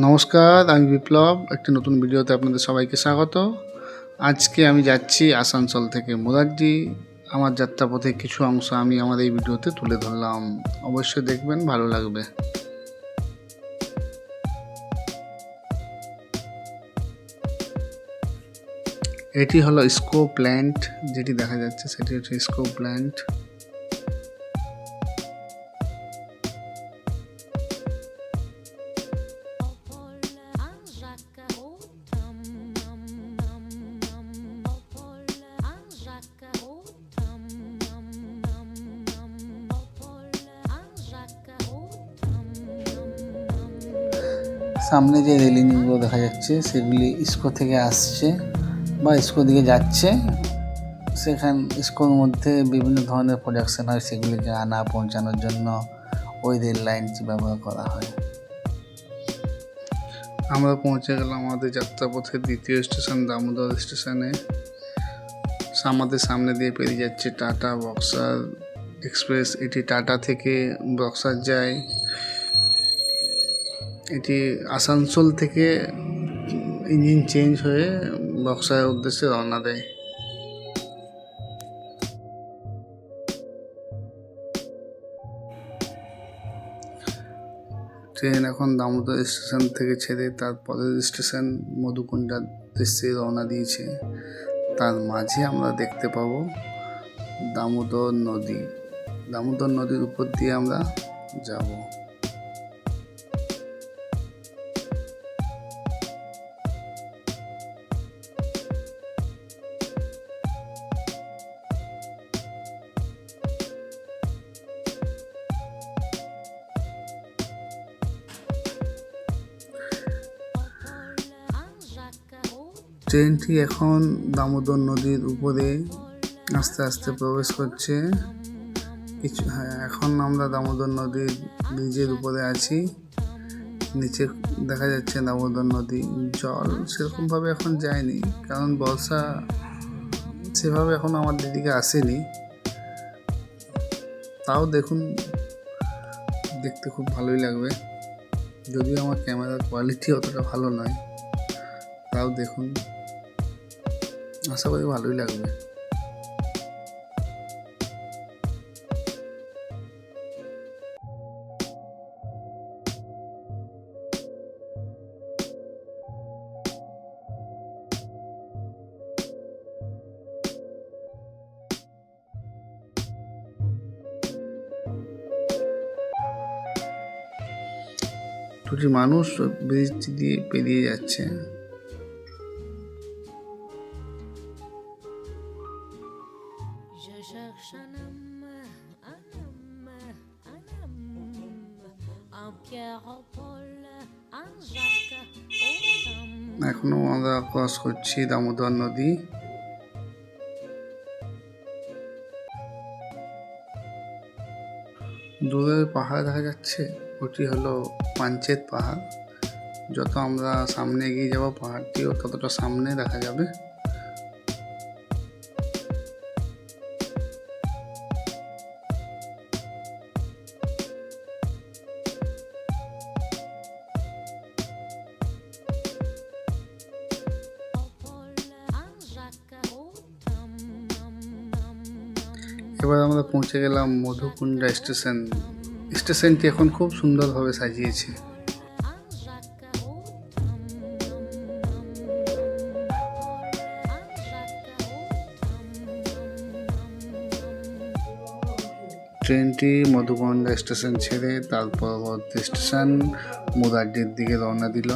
নমস্কার, আমি বিপ্লব। একটি নতুন ভিডিওতে আপনাদের সবাইকে স্বাগত। আজকে আমি যাচ্ছি আসানসোল থেকে মোরারজি। আমার যাত্রাপথে কিছু অংশ আমি আমার এই ভিডিওতে তুলে ধরলাম। অবশ্যই দেখবেন, ভালো লাগবে। এটি হলো ইসকো প্ল্যান্ট, যেটি দেখা যাচ্ছে সেটি হচ্ছে ইসকো প্ল্যান্ট। সামনে যে রেলিংগুলো দেখা যাচ্ছে সেগুলি ইসকো থেকে আসছে বা ইসকো দিকে যাচ্ছে। সেখানে ইসকোর মধ্যে বিভিন্ন ধরনের প্রোডাকশন হয়, সেগুলিকে আনা পৌঁছানোর জন্য ওই রেল লাইনটি ব্যবহার করা হয়। আমরা পৌঁছে গেলাম আমাদের যাত্রাপথের দ্বিতীয় স্টেশন দামোদর স্টেশনে। আমাদের সামনে দিয়ে পেরিয়ে যাচ্ছে টাটা বক্সার এক্সপ্রেস। এটি টাটা থেকে বক্সার যায়। এটি আসানসোল থেকে ইঞ্জিন চেঞ্জ হয়ে বক্সারের উদ্দেশ্যে রওনা দেয়। ট্রেন এখন দামোদর স্টেশন থেকে ছেড়ে তার পরের স্টেশন মধুকুণ্ডার উদ্দেশ্যে রওনা দিয়েছে। তার মাঝে আমরা দেখতে পাবো দামোদর নদী। দামোদর নদীর উপর দিয়ে আমরা যাব। ট্রেনটি এখন দামোদর নদীর উপরে আস্তে আস্তে প্রবেশ করছে। এখন আমরা দামোদর নদীর ব্রিজের উপরে আছি। নিচে দেখা যাচ্ছে দামোদর নদী। জল সেরকমভাবে এখন যায়নি, কারণ বর্ষা সেভাবে এখন আমাদের দিকে আসেনি। তাও দেখুন, দেখতে খুব ভালোই লাগবে। যদিও আমার ক্যামেরার কোয়ালিটি অতটা ভালো নয়, তাও দেখুন, আশা করি ভালোই লাগবে। দুটি মানুষ ব্রিজটি দিয়ে পেরিয়ে যাচ্ছে। এখনো আমরা ক্রস করছি দামোদর নদী। দূরে পাহাড় দেখা যাচ্ছে, ওটি হলো পাঞ্চেত পাহাড়। যত আমরা সামনে এগিয়ে যাব পাহাড়টিও ততটা সামনে দেখা যাবে। এবার আমরা পৌঁছে গেলাম মধুকুণ্ডা স্টেশন। স্টেশনটি এখন খুব সুন্দরভাবে সাজিয়েছে। ট্রেনটি মধুকুণ্ডা স্টেশন ছেড়ে তার পরবর্তী স্টেশন মোরারজির দিকে রওনা দিল।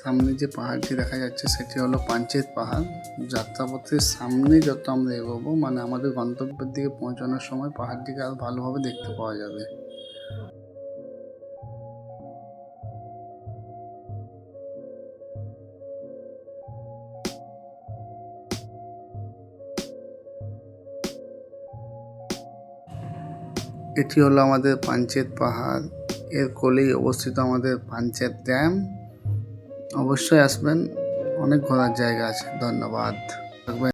সামনে যে পাহাড়টি দেখা যাচ্ছে সেটি হলো পাঞ্চেত পাহাড়। যাত্রাপথের সামনে যত আমরা এগোবো, মানে আমাদের গন্তব্যের দিকে পৌঁছানোর সময় পাহাড়টিকে আরো ভালোভাবে দেখতে পাওয়া যাবে। এটি হলো আমাদের পাঞ্চেত পাহাড়। এর কোলেই অবস্থিত আমাদের পাঞ্চেত ড্যাম। অবশ্যই আসবেন, অনেক ঘোরার জায়গা আছে। ধন্যবাদ।